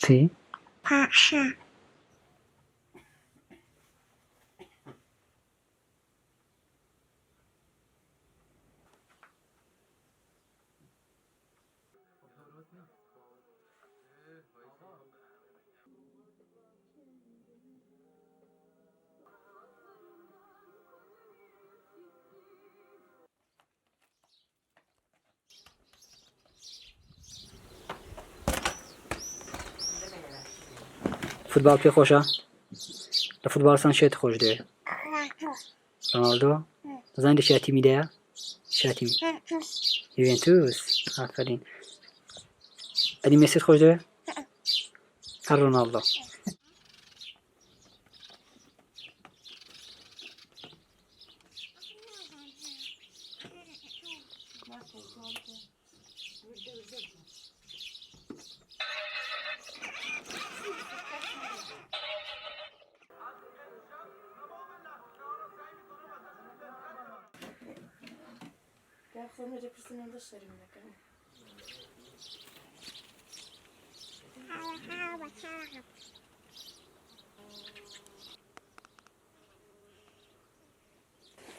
Sí. فوتبال پێ خۆشە؟ لە فوتبالستان شێت خۆش دەوێت؟ رۆناڵدۆ؟ دەزانیت لە چیا تیمیدایە؟ چیا تیمی؟ یوڤێنتوس. ئافرین. ئەدی مێسیت خۆش دەوێت؟ هەر رۆناڵدۆ.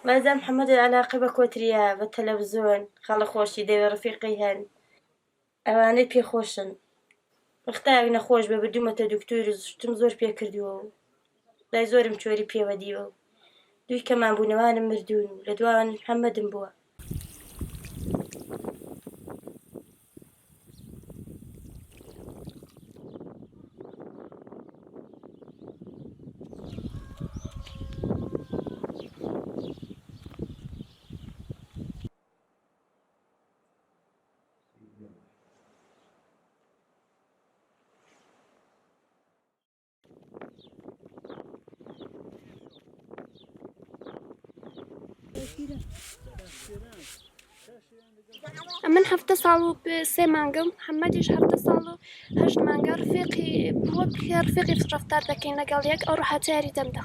وازم محمد العلاقة بكوتريا بالتلفزيون خاله خوشي داوي رفيقي هن اواني بي خوشن اختار نخوش ببدومة دكتور شتم زور بي كرديو لا زورم چوري بي وديو دوي كمان بونوان مردون لدوان محمد بوا من هەفتە ساڵ و سێ مانگەم محەممەدیش هەفتە ساڵ و هەشت مانگە ڕفێقی بۆ پێ ڕفێقی ڕەفتار دەکەین لەگەڵ یەک ئەو ڕەحەتیاری دەمدا.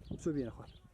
بچۆ بینە خوار.